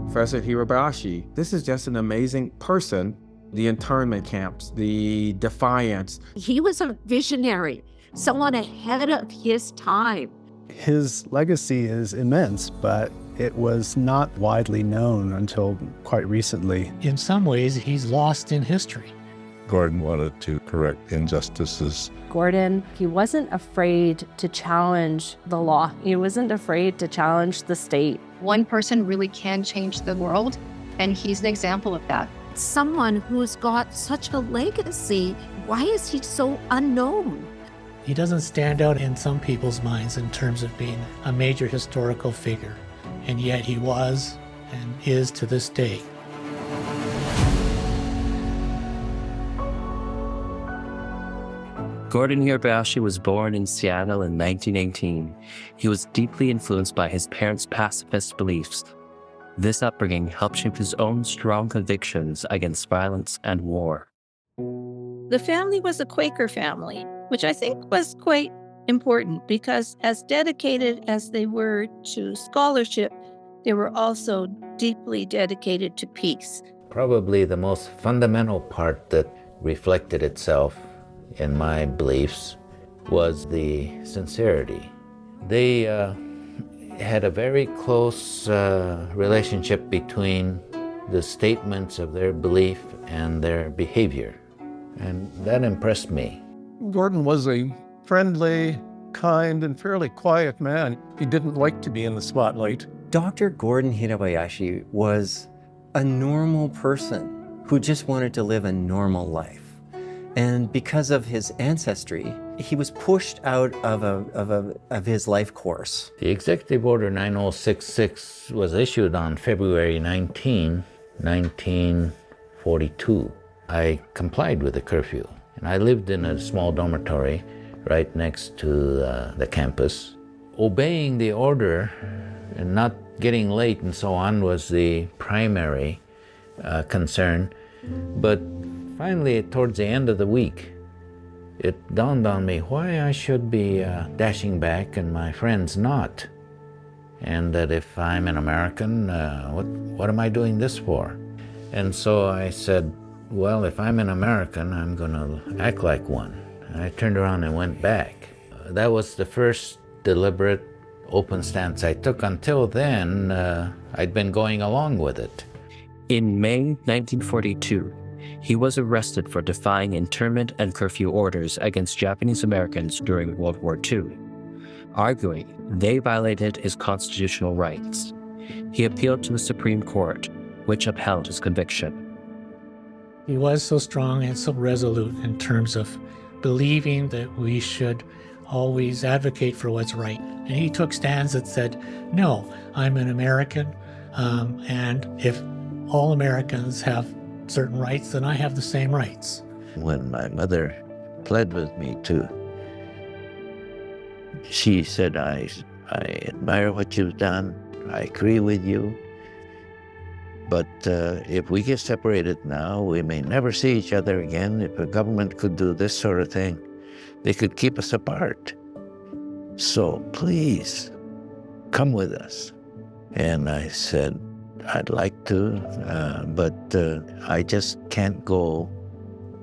Professor Hirabayashi. This is just an amazing person. The internment camps, the defiance. He was a visionary, someone ahead of his time. His legacy is immense, but it was not widely known until quite recently. In some ways, he's lost in history. Gordon wanted to correct injustices. Gordon, he wasn't afraid to challenge the law. He wasn't afraid to challenge the state. One person really can change the world, and he's an example of that. Someone who's got such a legacy, why is he so unknown? He doesn't stand out in some people's minds in terms of being a major historical figure, and yet he was and is to this day. Gordon Hirabayashi was born in Seattle in 1918. He was deeply influenced by his parents' pacifist beliefs. This upbringing helped shape his own strong convictions against violence and war. The family was a Quaker family, which I think was quite important because as dedicated as they were to scholarship, they were also deeply dedicated to peace. Probably the most fundamental part that reflected itself in my beliefs was the sincerity. They had a very close relationship between the statements of their belief and their behavior, and that impressed me. Gordon was a friendly, kind, and fairly quiet man. He didn't like to be in the spotlight. Dr. Gordon Hirabayashi was a normal person who just wanted to live a normal life. And because of his ancestry, he was pushed out of his life course. The Executive Order 9066 was issued on February 19, 1942. I complied with the curfew, and I lived in a small dormitory right next to the campus. Obeying the order and not getting late and so on was the primary concern, but finally, towards the end of the week, it dawned on me why I should be dashing back and my friends not. And that if I'm an American, what am I doing this for? And so I said, well, if I'm an American, I'm going to act like one. And I turned around and went back. That was the first deliberate, open stance I took. Until then, I'd been going along with it. In May 1942, he was arrested for defying internment and curfew orders against Japanese Americans during World War II, arguing they violated his constitutional rights. He appealed to the Supreme Court, which upheld his conviction. He was so strong and so resolute in terms of believing that we should always advocate for what's right. And he took stands that said, no, I'm an American, and if all Americans have certain rights, then I have the same rights. When my mother pled with me too, she said, I admire what you've done, I agree with you, but if we get separated now, we may never see each other again. If a government could do this sort of thing, they could keep us apart. So please, come with us. And I said, I'd like to, but I just can't go.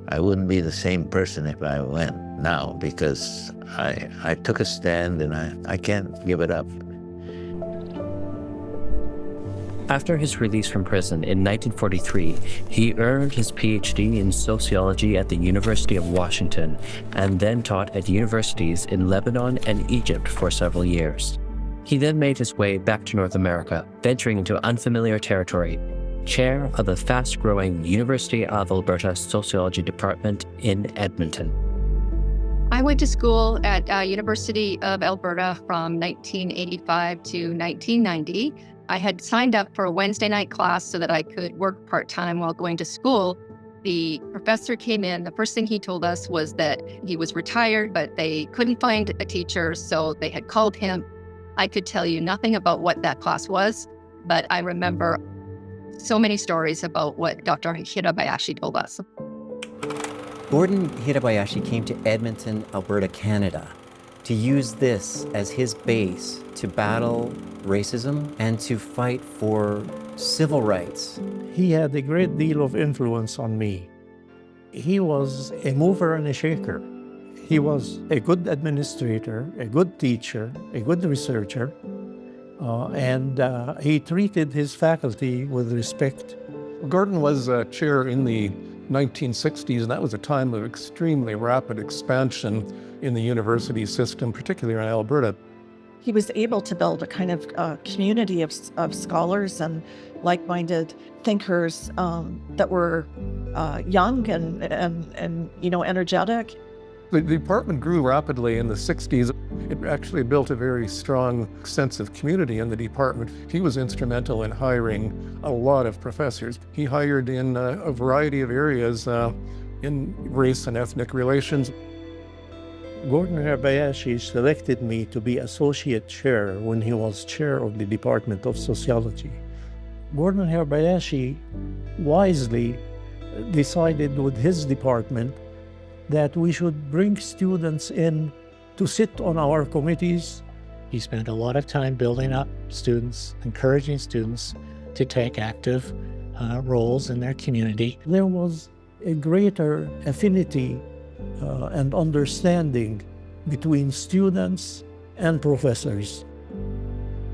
I wouldn't be the same person if I went now, because I took a stand and I can't give it up. After his release from prison in 1943, he earned his PhD in sociology at the University of Washington and then taught at universities in Lebanon and Egypt for several years. He then made his way back to North America, venturing into unfamiliar territory, chair of the fast-growing University of Alberta Sociology Department in Edmonton. I went to school at University of Alberta from 1985 to 1990. I had signed up for a Wednesday night class so that I could work part-time while going to school. The professor came in. The first thing he told us was that he was retired, but they couldn't find a teacher, so they had called him. I could tell you nothing about what that class was, but I remember so many stories about what Dr. Hirabayashi told us. Gordon Hirabayashi came to Edmonton, Alberta, Canada, to use this as his base to battle racism and to fight for civil rights. He had a great deal of influence on me. He was a mover and a shaker. He was a good administrator, a good teacher, a good researcher, and he treated his faculty with respect. Gordon was a chair in the 1960s, and that was a time of extremely rapid expansion in the university system, particularly in Alberta. He was able to build a kind of community of scholars and like-minded thinkers that were young and energetic. The department grew rapidly in the 60s. It actually built a very strong sense of community in the department. He was instrumental in hiring a lot of professors. He hired in a variety of areas in race and ethnic relations. Gordon Hirabayashi selected me to be associate chair when he was chair of the Department of Sociology. Gordon Hirabayashi wisely decided with his department that we should bring students in to sit on our committees. He spent a lot of time building up students, encouraging students to take active roles in their community. There was a greater affinity and understanding between students and professors.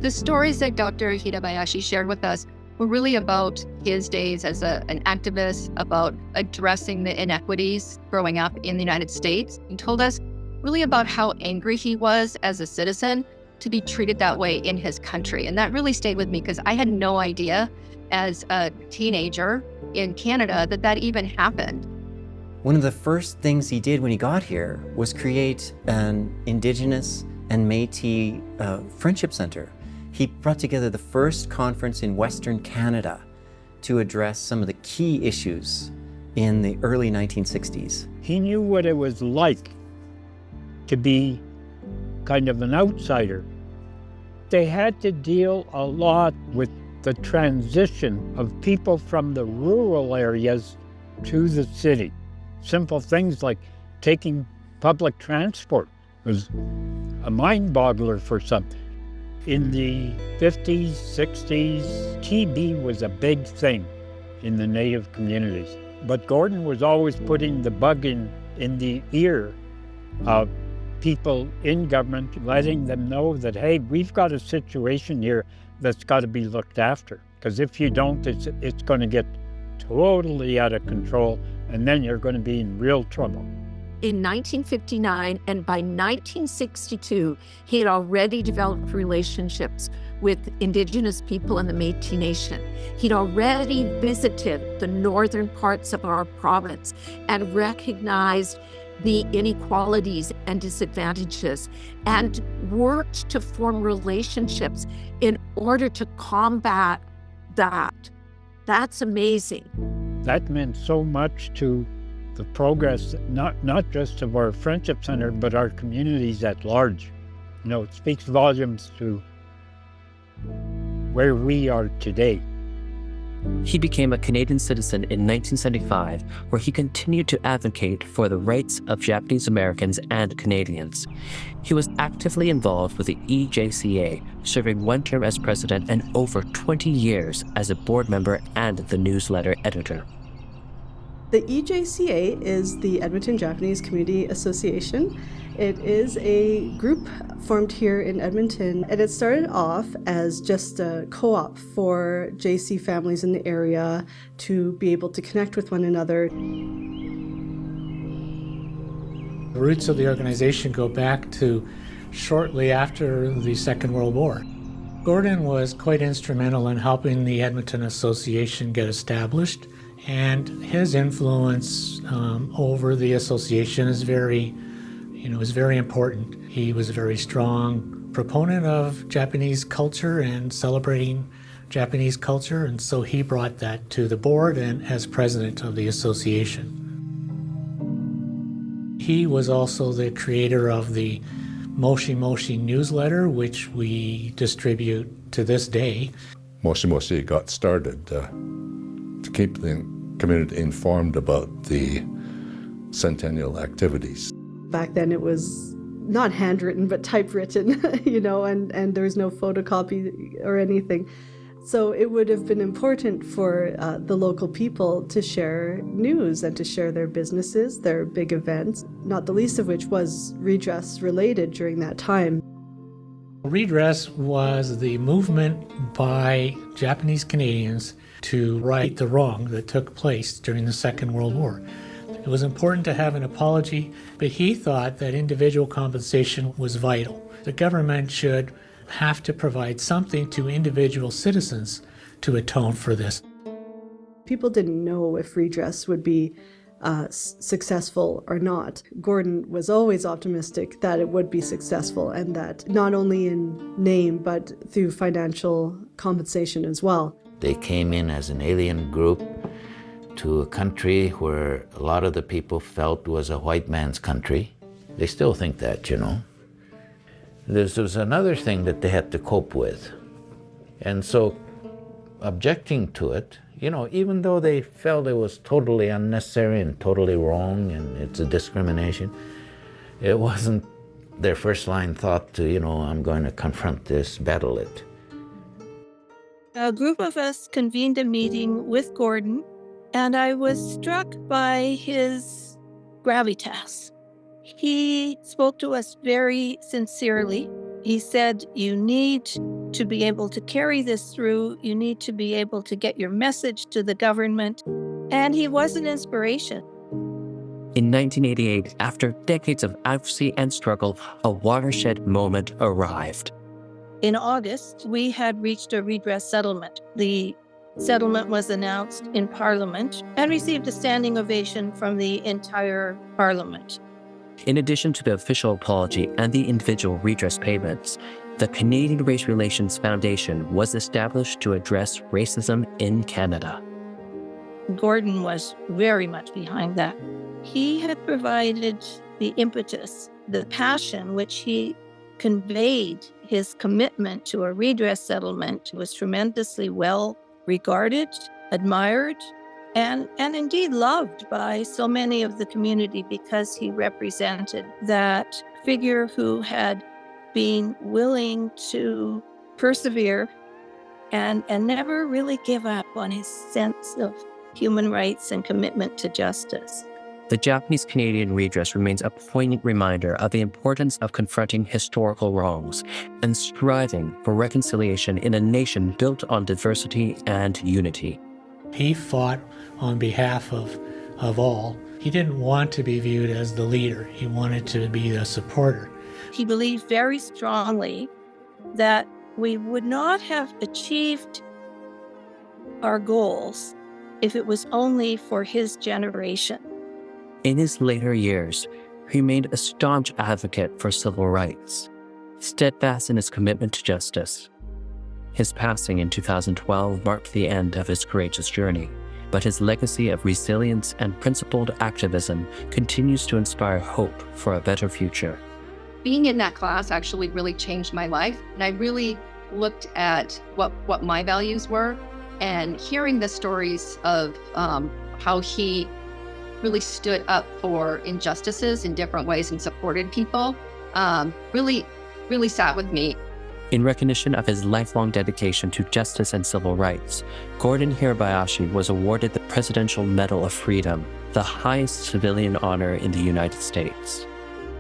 The stories that Dr. Hirabayashi shared with us were really about his days as an activist, about addressing the inequities growing up in the United States. He told us really about how angry he was as a citizen to be treated that way in his country. And that really stayed with me because I had no idea as a teenager in Canada that even happened. One of the first things he did when he got here was create an Indigenous and Métis friendship center. He brought together the first conference in Western Canada to address some of the key issues in the early 1960s. He knew what it was like to be kind of an outsider. They had to deal a lot with the transition of people from the rural areas to the city. Simple things like taking public transport was a mind-boggler for some. In the 50s, 60s, TB was a big thing in the Native communities. But Gordon was always putting the bug in the ear of people in government, letting them know that, hey, we've got a situation here that's got to be looked after. Because if you don't, it's going to get totally out of control, and then you're going to be in real trouble. In 1959 and by 1962, he had already developed relationships with Indigenous people in the Métis Nation. He'd already visited the northern parts of our province and recognized the inequalities and disadvantages and worked to form relationships in order to combat that. That's amazing. That meant so much to the progress, not just of our Friendship Center, but our communities at large. You know, it speaks volumes to where we are today. He became a Canadian citizen in 1975, where he continued to advocate for the rights of Japanese Americans and Canadians. He was actively involved with the EJCA, serving one term as president and over 20 years as a board member and the newsletter editor. The EJCA is the Edmonton Japanese Community Association. It is a group formed here in Edmonton, and it started off as just a co-op for JC families in the area to be able to connect with one another. The roots of the organization go back to shortly after the Second World War. Gordon was quite instrumental in helping the Edmonton Association get established, and his influence over the association is very important. He was a very strong proponent of Japanese culture and celebrating Japanese culture, and so he brought that to the board and as president of the association. He was also the creator of the Moshi Moshi newsletter, which we distribute to this day. Moshi Moshi got started to keep the community informed about the centennial activities. Back then it was not handwritten, but typewritten, and there was no photocopy or anything. So it would have been important for the local people to share news and to share their businesses, their big events, not the least of which was redress related during that time. Redress was the movement by Japanese Canadians to right the wrong that took place during the Second World War. It was important to have an apology, but he thought that individual compensation was vital. The government should have to provide something to individual citizens to atone for this. People didn't know if redress would be successful or not. Gordon was always optimistic that it would be successful, and that not only in name but through financial compensation as well. They came in as an alien group to a country where a lot of the people felt was a white man's country. They still think that, This was another thing that they had to cope with. And so objecting to it, even though they felt it was totally unnecessary and totally wrong and it's a discrimination, it wasn't their first line thought to, I'm going to confront this, battle it. A group of us convened a meeting with Gordon, and I was struck by his gravitas. He spoke to us very sincerely. He said, you need to be able to carry this through. You need to be able to get your message to the government. And he was an inspiration. In 1988, after decades of advocacy and struggle, a watershed moment arrived. In August, we had reached a redress settlement. The settlement was announced in Parliament and received a standing ovation from the entire Parliament. In addition to the official apology and the individual redress payments, the Canadian Race Relations Foundation was established to address racism in Canada. Gordon was very much behind that. He had provided the impetus, the passion which he conveyed. His commitment to a redress settlement was tremendously well regarded, admired, and indeed loved by so many of the community, because he represented that figure who had been willing to persevere and never really give up on his sense of human rights and commitment to justice. The Japanese-Canadian redress remains a poignant reminder of the importance of confronting historical wrongs and striving for reconciliation in a nation built on diversity and unity. He fought on behalf of all. He didn't want to be viewed as the leader. He wanted to be the supporter. He believed very strongly that we would not have achieved our goals if it was only for his generation. In his later years, he remained a staunch advocate for civil rights, steadfast in his commitment to justice. His passing in 2012 marked the end of his courageous journey, but his legacy of resilience and principled activism continues to inspire hope for a better future. Being in that class actually really changed my life, and I really looked at what my values were, and hearing the stories of how he really stood up for injustices in different ways and supported people, really sat with me. In recognition of his lifelong dedication to justice and civil rights, Gordon Hirabayashi was awarded the Presidential Medal of Freedom, the highest civilian honor in the United States.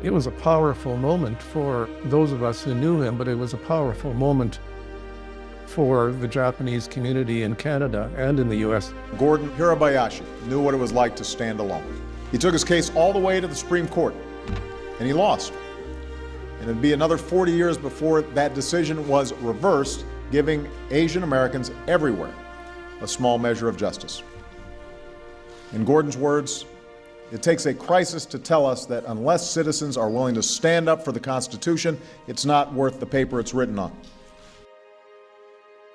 It was a powerful moment for those of us who knew him, but it was a powerful moment for the Japanese community in Canada and in the U.S. Gordon Hirabayashi knew what it was like to stand alone. He took his case all the way to the Supreme Court, and he lost. And it'd be another 40 years before that decision was reversed, giving Asian Americans everywhere a small measure of justice. In Gordon's words, it takes a crisis to tell us that unless citizens are willing to stand up for the Constitution, it's not worth the paper it's written on.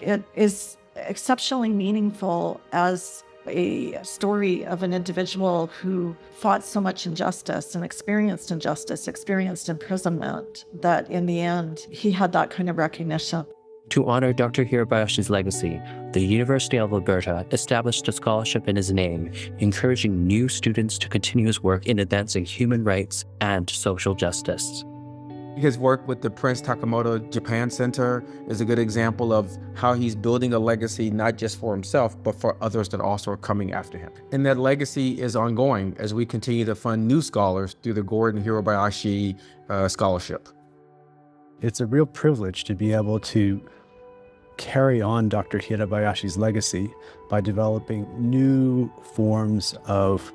It is exceptionally meaningful as a story of an individual who fought so much injustice and experienced injustice, experienced imprisonment, that in the end, he had that kind of recognition. To honor Dr. Hirabayashi's legacy, the University of Alberta established a scholarship in his name, encouraging new students to continue his work in advancing human rights and social justice. His work with the Prince Takamado Japan Center is a good example of how he's building a legacy, not just for himself, but for others that also are coming after him. And that legacy is ongoing as we continue to fund new scholars through the Gordon Hirabayashi Scholarship. It's a real privilege to be able to carry on Dr. Hirabayashi's legacy by developing new forms of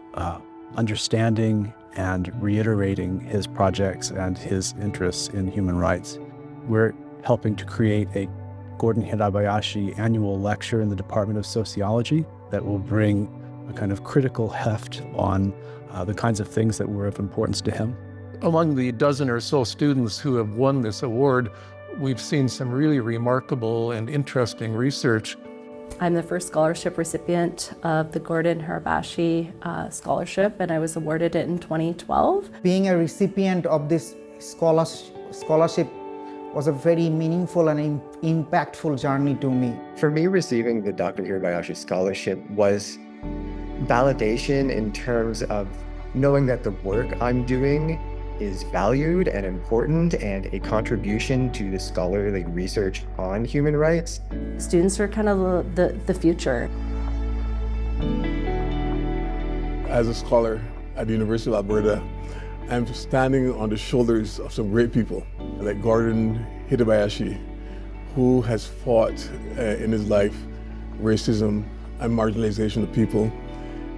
understanding and reiterating his projects and his interests in human rights. We're helping to create a Gordon Hirabayashi annual lecture in the Department of Sociology that will bring a kind of critical heft on the kinds of things that were of importance to him. Among the dozen or so students who have won this award, we've seen some really remarkable and interesting research. I'm the first scholarship recipient of the Gordon Hirabayashi Scholarship, and I was awarded it in 2012. Being a recipient of this scholarship was a very meaningful and impactful journey to me. For me, receiving the Dr. Hirabayashi Scholarship was validation in terms of knowing that the work I'm doing is valued and important and a contribution to the scholarly research on human rights. Students are kind of the future. As a scholar at the University of Alberta, I'm standing on the shoulders of some great people like Gordon Hirabayashi, who has fought in his life racism and marginalization of people.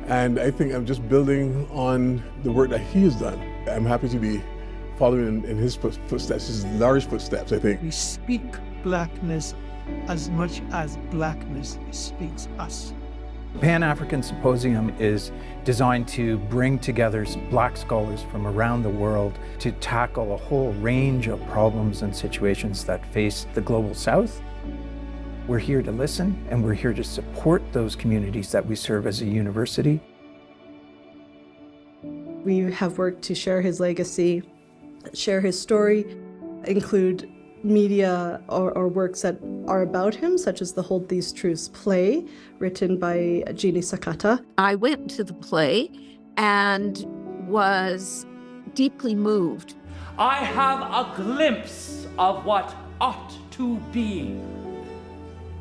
And I think I'm just building on the work that he has done. I'm happy to be following in his footsteps, his large footsteps, I think. We speak Blackness as much as Blackness speaks us. Pan-African Symposium is designed to bring together Black scholars from around the world to tackle a whole range of problems and situations that face the Global South. We're here to listen, and we're here to support those communities that we serve as a university. We have worked to share his legacy, share his story, include media or works that are about him, such as the Hold These Truths play, written by Jeanne Sakata. I went to the play and was deeply moved. I have a glimpse of what ought to be.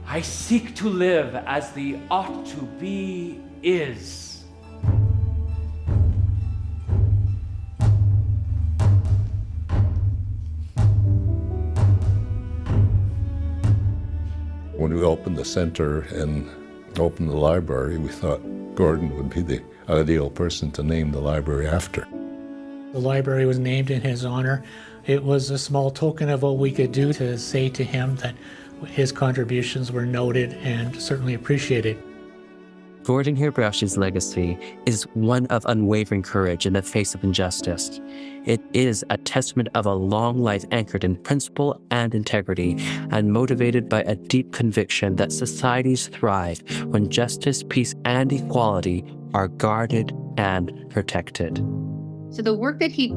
I seek to live as the ought to be is. When we opened the center and opened the library, we thought Gordon would be the ideal person to name the library after. The library was named in his honor. It was a small token of what we could do to say to him that his contributions were noted and certainly appreciated. Gordon Hirabayashi's legacy is one of unwavering courage in the face of injustice. It is a testament of a long life anchored in principle and integrity and motivated by a deep conviction that societies thrive when justice, peace, and equality are guarded and protected. So the work that he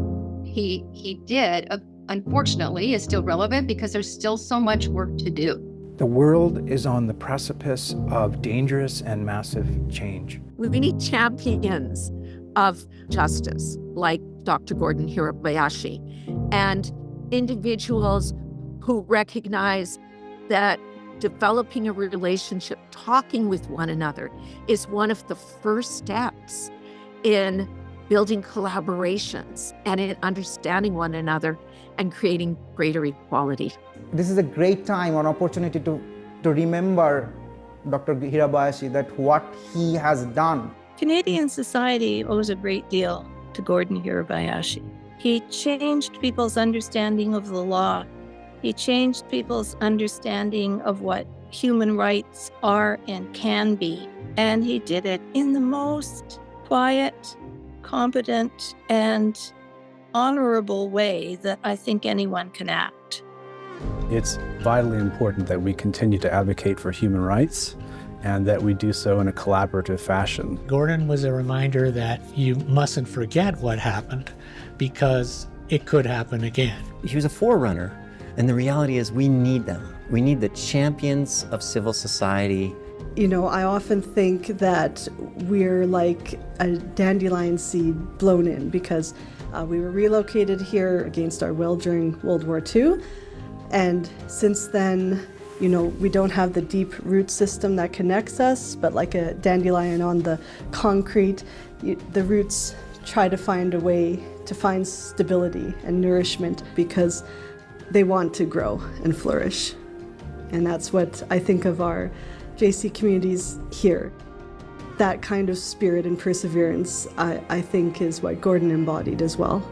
did, unfortunately, is still relevant because there's still so much work to do. The world is on the precipice of dangerous and massive change. We need champions of justice, like Dr. Gordon Hirabayashi, and individuals who recognize that developing a relationship, talking with one another, is one of the first steps in building collaborations and in understanding one another and creating greater equality. This is a great time, an opportunity to remember Dr. Hirabayashi, that what he has done. Canadian society owes a great deal to Gordon Hirabayashi. He changed people's understanding of the law. He changed people's understanding of what human rights are and can be. And he did it in the most quiet, competent, and honorable way that I think anyone can act. It's vitally important that we continue to advocate for human rights and that we do so in a collaborative fashion. Gordon was a reminder that you mustn't forget what happened because it could happen again. He was a forerunner, and the reality is we need them. We need the champions of civil society. You know, I often think that we're like a dandelion seed blown in because We were relocated here against our will during World War II. And since then, you know, we don't have the deep root system that connects us, but like a dandelion on the concrete, the roots try to find a way to find stability and nourishment because they want to grow and flourish. And that's what I think of our JC communities here. That kind of spirit and perseverance, I think, is what Gordon embodied as well.